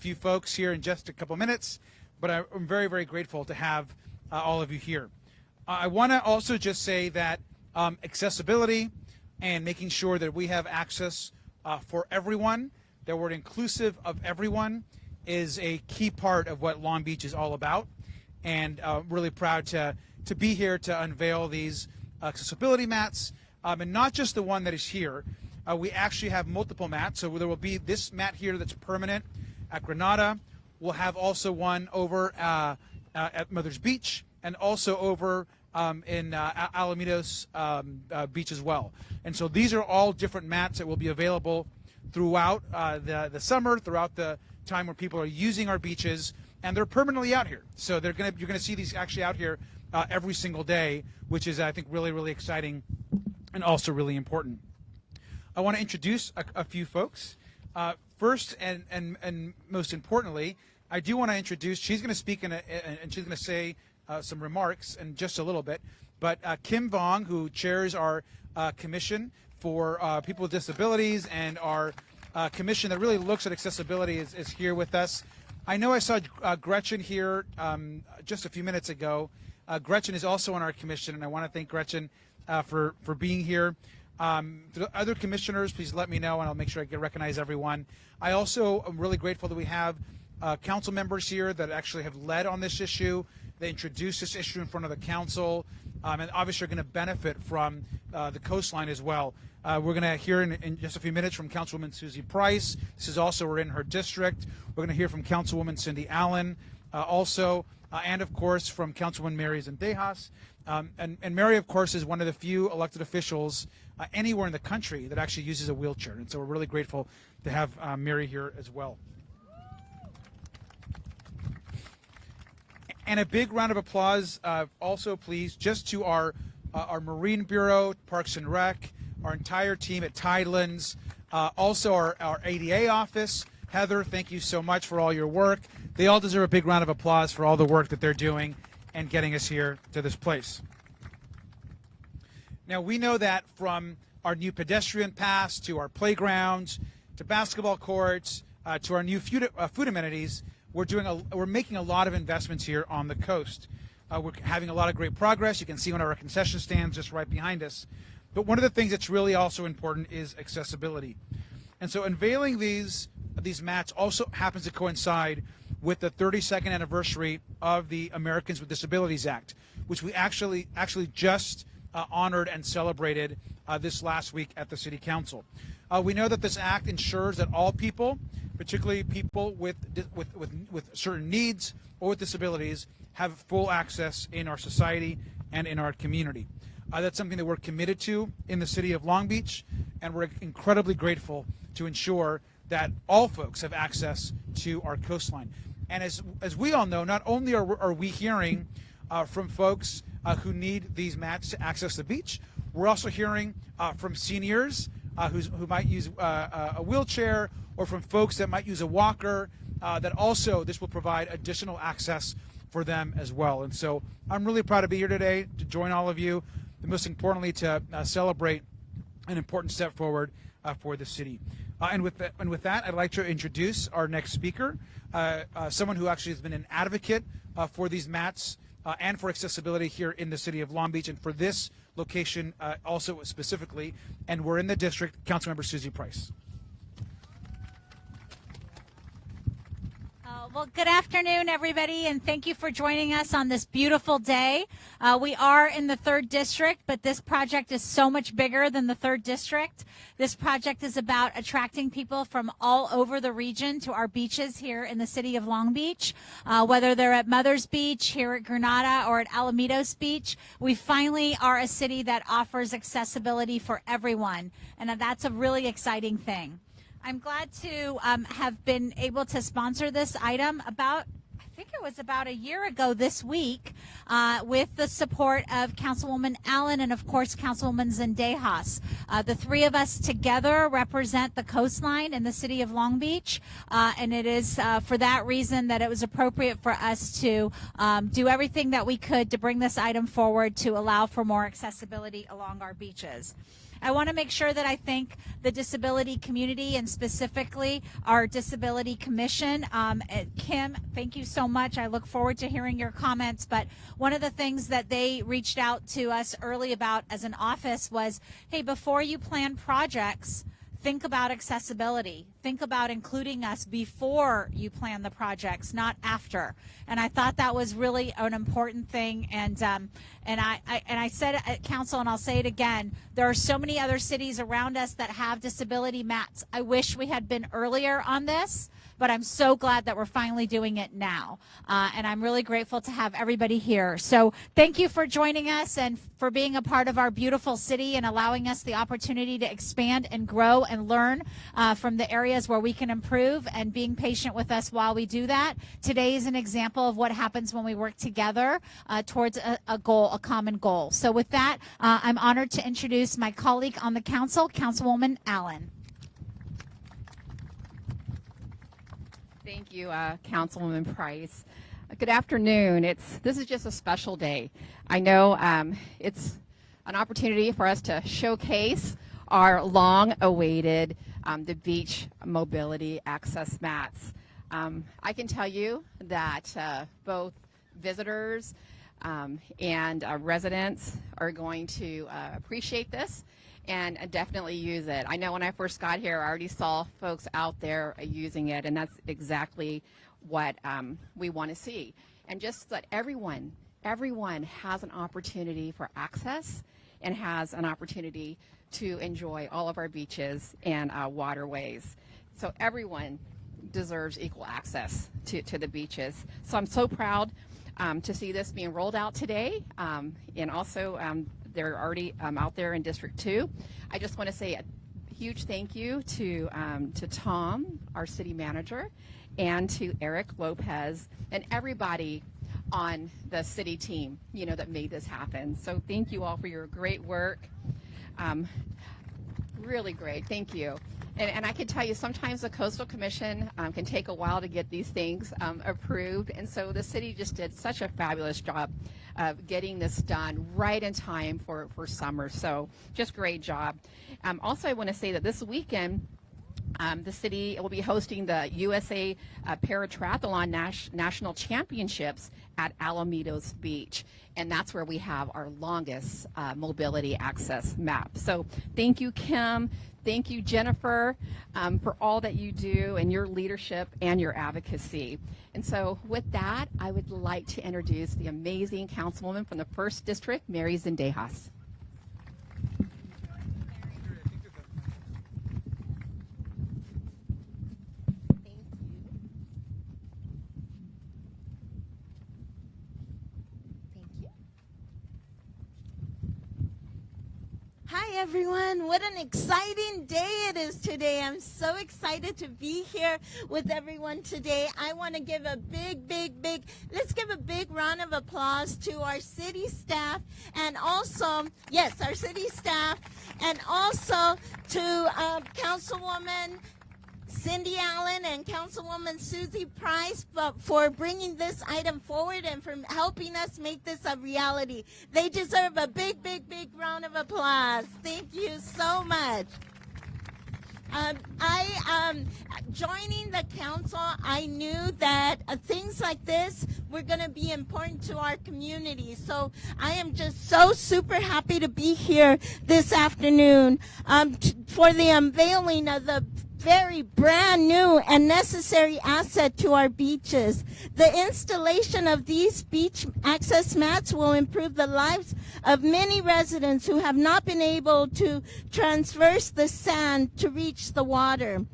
few folks here in just a couple minutes, but I'm very, very grateful to have all of you here. I want to also just say that accessibility and making sure that we have access for everyone, that we're inclusive of everyone, is a key part of what Long Beach is all about. And really proud to be here to unveil these accessibility mats, and not just the one that is here. We actually have multiple mats, so there will be this mat here that's permanent at Granada. We'll have also one over at Mother's Beach, and also over in Alamitos Beach as well. And so these are all different mats that will be available throughout the summer, throughout the time where people are using our beaches, and they're permanently out here. So you're gonna see these actually out here every single day, which is, I think, really, really exciting and also really important. I want to introduce a few folks. First and most importantly, I do want to introduce, she's going to speak and she's going to say some remarks in just a little bit, but Kim Vong, who chairs our commission for people with disabilities and our commission that really looks at accessibility, is here with us. I know I saw Gretchen here just a few minutes ago. Gretchen is also on our commission, and I want to thank Gretchen for being here. The other commissioners, please let me know, and I'll make sure I recognize everyone. I also am really grateful that we have council members here that actually have led on this issue. They introduced this issue in front of the council, and obviously are going to benefit from the coastline as well. We're going to hear in just a few minutes from Councilwoman Susie Price. This is also in her district. We're going to hear from Councilwoman Cindy Allen also, and of course from Councilwoman Mary Zendejas. And Mary, of course, is one of the few elected officials anywhere in the country that actually uses a wheelchair. And so we're really grateful to have Mary here as well. And a big round of applause also, please, just to our Marine Bureau, Parks and Rec, our entire team at Tidelands, also our ADA office. Heather, thank you so much for all your work. They all deserve a big round of applause for all the work that they're doing and getting us here to this place. Now, we know that from our new pedestrian paths to our playgrounds to basketball courts to our new food amenities, we're making a lot of investments here on the coast. We're having a lot of great progress. You can see one of our concession stands just right behind us. But one of the things that's really also important is accessibility. And so unveiling these mats also happens to coincide with the 32nd anniversary of the Americans with Disabilities Act, which we actually just honored and celebrated this last week at the City Council. We know that this act ensures that all people, particularly people with certain needs or with disabilities, have full access in our society and in our community. That's something that we're committed to in the city of Long Beach, and we're incredibly grateful to ensure that all folks have access to our coastline. And as we all know, not only are we hearing from folks who need these mats to access the beach, we're also hearing from seniors who might use a wheelchair, or from folks that might use a walker, that also this will provide additional access for them as well. And so I'm really proud to be here today to join all of you, and most importantly to celebrate an important step forward for the city. And with that, I'd like to introduce our next speaker, someone who actually has been an advocate for these mats and for accessibility here in the city of Long Beach, and for this location also specifically. And we're in the district, Councilmember Susie Price. Well, good afternoon, everybody, and thank you for joining us on this beautiful day. We are in the 3rd District, but this project is so much bigger than the 3rd District. This project is about attracting people from all over the region to our beaches here in the city of Long Beach. Whether they're at Mother's Beach, here at Granada, or at Alamitos Beach, we finally are a city that offers accessibility for everyone, and that's a really exciting thing. I'm glad to have been able to sponsor this item I think it was about a year ago this week, with the support of Councilwoman Allen and, of course, Councilwoman Zendejas. The three of us together represent the coastline in the city of Long Beach, and it is for that reason that it was appropriate for us to do everything that we could to bring this item forward to allow for more accessibility along our beaches. I want to make sure that I thank the disability community and specifically our Disability Commission. Kim, thank you so much. I look forward to hearing your comments. But one of the things that they reached out to us early about as an office was, hey, before you plan projects, think about accessibility. Think about including us before you plan the projects, not after. And I thought that was really an important thing. And I said it at council, and I'll say it again. There are so many other cities around us that have disability mats. I wish we had been earlier on this, but I'm so glad that we're finally doing it now. And I'm really grateful to have everybody here. So thank you for joining us and for being a part of our beautiful city and allowing us the opportunity to expand and grow and learn from the areas where we can improve, and being patient with us while we do that. Today is an example of what happens when we work together towards a goal, a common goal. So with that, I'm honored to introduce my colleague on the council, Councilwoman Allen. Thank you, Councilwoman Price. Good afternoon. This is just a special day. I know it's an opportunity for us to showcase our long-awaited the beach mobility access mats. I can tell you that both visitors and residents are going to appreciate this and definitely use it. I know when I first got here, I already saw folks out there using it, and that's exactly what we want to see. And just that everyone has an opportunity for access and has an opportunity to enjoy all of our beaches and waterways. So everyone deserves equal access to the beaches. So I'm so proud to see this being rolled out today, and also they're already out there in District 2. I just want to say a huge thank you to Tom, our city manager, and to Eric Lopez and everybody on the city team, that made this happen. So thank you all for your great work. Really great, thank you. And I can tell you, sometimes the Coastal Commission can take a while to get these things approved, and so the city just did such a fabulous job of getting this done right in time for summer. So just great job. Also, I want to say that this weekend, the city will be hosting the USA Paratriathlon National Championships at Alamitos Beach, and that's where we have our longest mobility access map. So thank you, Kim. Thank you, Jennifer, for all that you do and your leadership and your advocacy. And so with that, I would like to introduce the amazing councilwoman from the 1st District, Mary Zendejas. Hi everyone, what an exciting day it is today. I'm so excited to be here with everyone today. I want to give a let's give a big round of applause to our city staff and also, yes, our city staff, and also to Councilwoman Cindy Allen and Councilwoman Susie Price for bringing this item forward and for helping us make this a reality. They deserve a big round of applause. Thank you so much. Joining the council, I knew that things like this were going to be important to our community. So I am just so super happy to be here this afternoon for the unveiling of the very brand new and necessary asset to our beaches. The installation of these beach access mats will improve the lives of many residents who have not been able to traverse the sand to reach the water.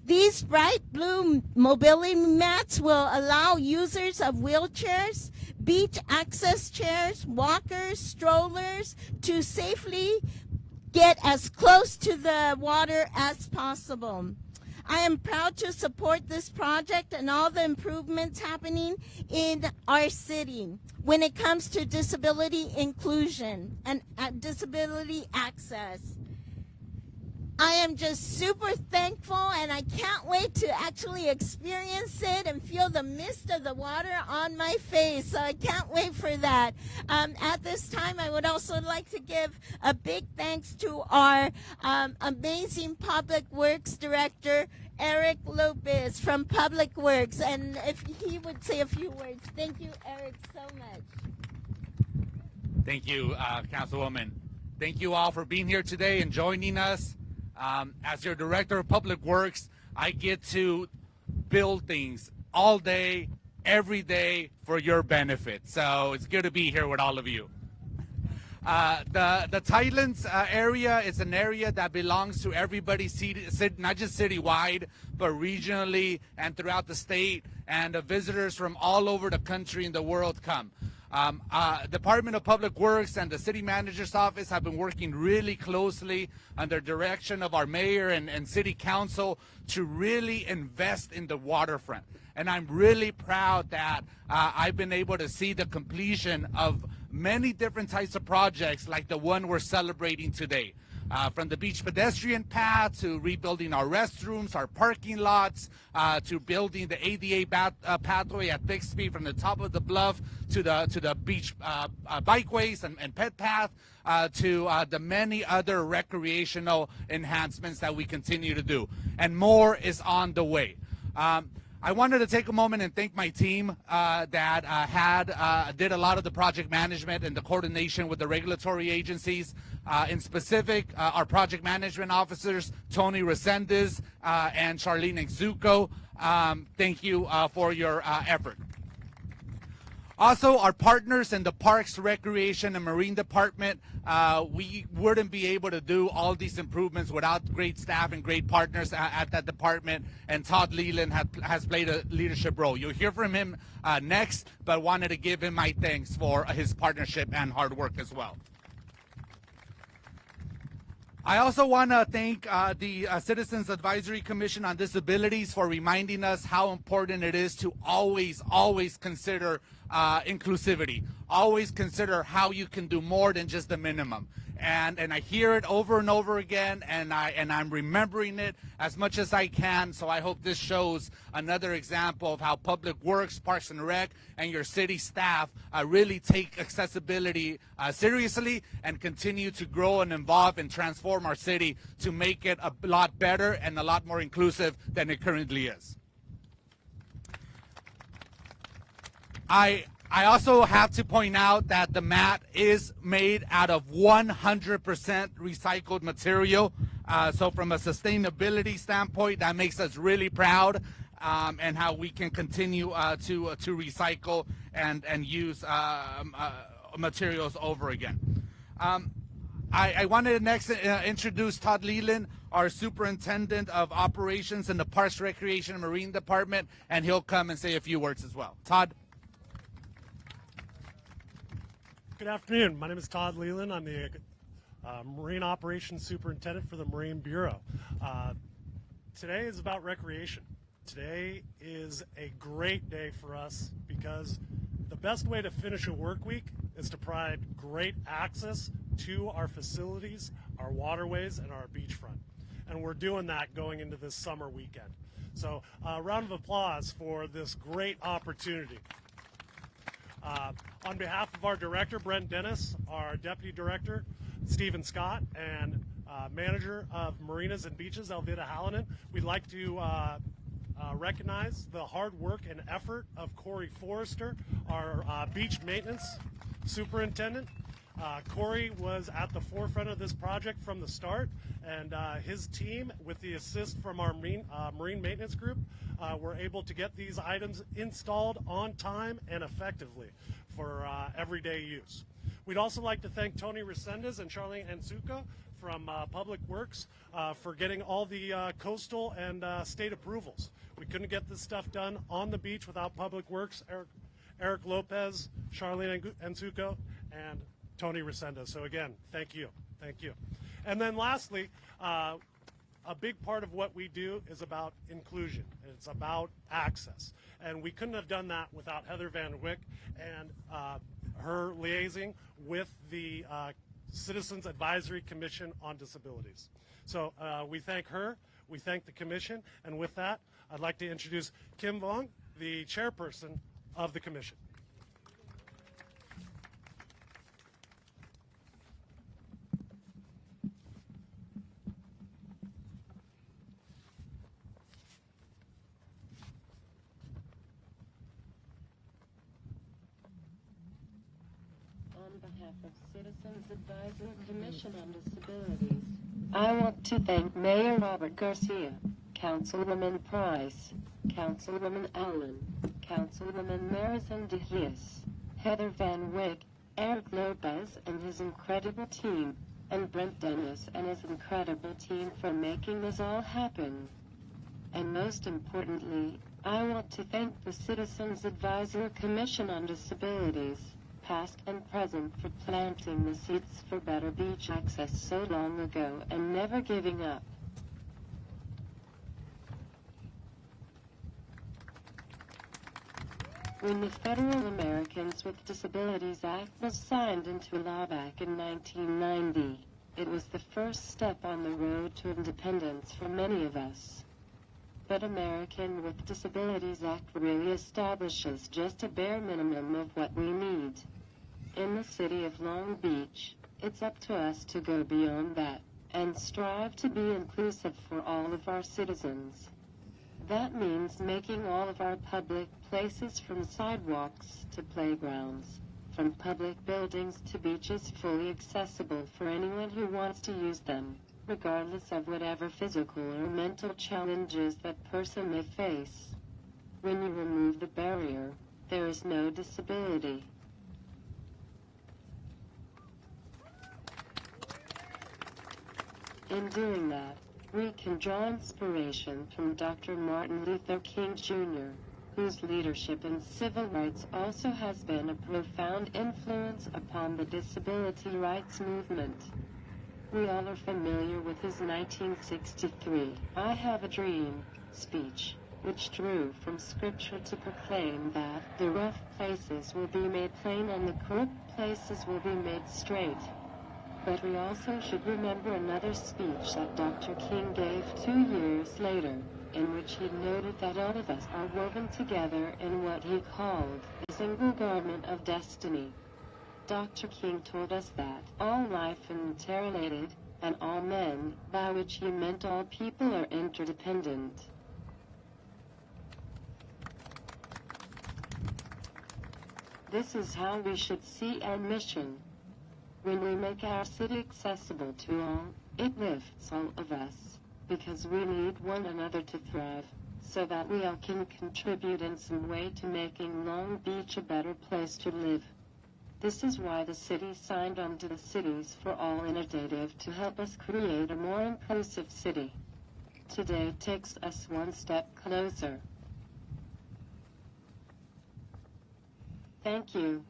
These bright blue mobility mats will allow users of wheelchairs, beach access chairs, walkers, strollers to safely get as close to the water as possible. I am proud to support this project and all the improvements happening in our city when it comes to disability inclusion and disability access. I am just super thankful, and I can't wait to actually experience it and feel the mist of the water on my face. So I can't wait for that. At this time, I would also like to give a big thanks to our amazing Public Works Director, Eric Lopez from Public Works, and if he would say a few words. Thank you, Eric, so much. Thank you, Councilwoman. Thank you all for being here today and joining us. As your Director of Public Works, I get to build things all day, every day for your benefit. So it's good to be here with all of you. The Tightlands area is an area that belongs to everybody, not just citywide, but regionally and throughout the state, and visitors from all over the country and the world come. Department of Public Works and the City Manager's Office have been working really closely under direction of our mayor and City Council to really invest in the waterfront. And I'm really proud that I've been able to see the completion of many different types of projects like the one we're celebrating today. From the beach pedestrian path to rebuilding our restrooms, our parking lots, to building the ADA pathway at Bixby from the top of the bluff to the beach bikeways and pet path, to the many other recreational enhancements that we continue to do. And more is on the way. I wanted to take a moment and thank my team that did a lot of the project management and the coordination with the regulatory agencies. In specific, our project management officers, Tony Resendez and Charlene Exuco. Thank you for your effort. Also, our partners in the Parks, Recreation, and Marine Department, we wouldn't be able to do all these improvements without great staff and great partners at that department, and Todd Leland has played a leadership role. You'll hear from him next, but wanted to give him my thanks for his partnership and hard work as well. I also want to thank the Citizens Advisory Commission on Disabilities for reminding us how important it is to always consider inclusivity. Always consider how you can do more than just the minimum. And I hear it over and over again, and I'm remembering it as much as I can. So I hope this shows another example of how Public Works, Parks and Rec, and your city staff really take accessibility seriously and continue to grow and evolve and transform our city to make it a lot better and a lot more inclusive than it currently is. I also have to point out that the mat is made out of 100% recycled material. So from a sustainability standpoint, that makes us really proud, and how we can continue to recycle and use materials over again. I wanted to next introduce Todd Leland, our Superintendent of Operations in the Parks, Recreation, and Marine Department, and he'll come and say a few words as well. Todd? Good afternoon. My name is Todd Leland. I'm the Marine Operations Superintendent for the Marine Bureau. Today is about recreation. Today is a great day for us because the best way to finish a work week is to provide great access to our facilities, our waterways, and our beachfront. And we're doing that going into this summer weekend. So a round of applause for this great opportunity. On behalf of our director, Brent Dennis, our deputy director, Stephen Scott, and manager of Marinas and Beaches, Elvita Hallinan, we'd like to recognize the hard work and effort of Corey Forrester, our beach maintenance superintendent. Corey was at the forefront of this project from the start, and his team, with the assist from our marine maintenance group, were able to get these items installed on time and effectively for everyday use. We'd also like to thank Tony Resendez and Charlene Ensuka from Public Works for getting all the coastal and state approvals. We couldn't get this stuff done on the beach without Public Works, Eric Lopez, Charlene Ensuka, and Tony Resendez. So again, thank you. Thank you. And then lastly, a big part of what we do is about inclusion. It's about access. And we couldn't have done that without Heather Van Wyck and her liaising with the Citizens Advisory Commission on Disabilities. So we thank her, we thank the commission, and with that, I'd like to introduce Kim Vong, the chairperson of the commission. On behalf of Citizens Advisory Commission on Disabilities, I want to thank Mayor Robert Garcia, Councilwoman Price, Councilwoman Allen, Councilwoman Marizan de Hies, Heather Van Wyck, Eric Lopez and his incredible team, and Brent Dennis and his incredible team for making this all happen. And most importantly, I want to thank the Citizens Advisory Commission on Disabilities, past and present, for planting the seeds for better beach access so long ago and never giving up. When the Federal Americans with Disabilities Act was signed into law back in 1990, it was the first step on the road to independence for many of us. But American with Disabilities Act really establishes just a bare minimum of what we need. In the city of Long Beach, it's up to us to go beyond that and strive to be inclusive for all of our citizens. That means making all of our public places, from sidewalks to playgrounds, from public buildings to beaches, fully accessible for anyone who wants to use them, regardless of whatever physical or mental challenges that person may face. When you remove the barrier, there is no disability. In doing that, we can draw inspiration from Dr. Martin Luther King Jr., whose leadership in civil rights also has been a profound influence upon the disability rights movement. We all are familiar with his 1963 "I Have a Dream" speech, which drew from scripture to proclaim that the rough places will be made plain and the crooked places will be made straight. But we also should remember another speech that Dr. King gave 2 years later, in which he noted that all of us are woven together in what he called a single garment of destiny. Dr. King told us that all life is interrelated, and all men, by which he meant all people, are interdependent. This is how we should see our mission. When we make our city accessible to all, it lifts all of us, because we need one another to thrive, so that we all can contribute in some way to making Long Beach a better place to live. This is why the city signed on to the Cities for All initiative to help us create a more inclusive city. Today takes us one step closer. Thank you.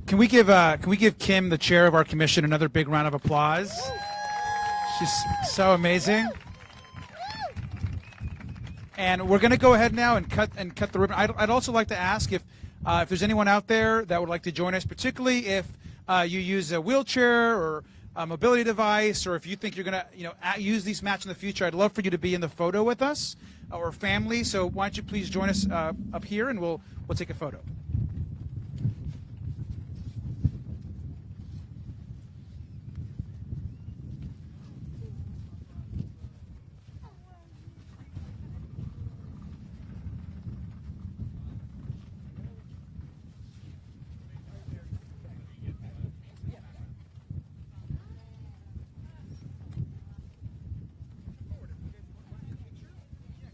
Can we give Kim, the chair of our commission, another big round of applause? She's so amazing. And we're going to go ahead now and cut the ribbon. I'd also like to ask if there's anyone out there that would like to join us, particularly if you use a wheelchair or a mobility device, or if you think you're going to use these mats in the future. I'd love for you to be in the photo with us or family. So why don't you please join us up here, and we'll take a photo.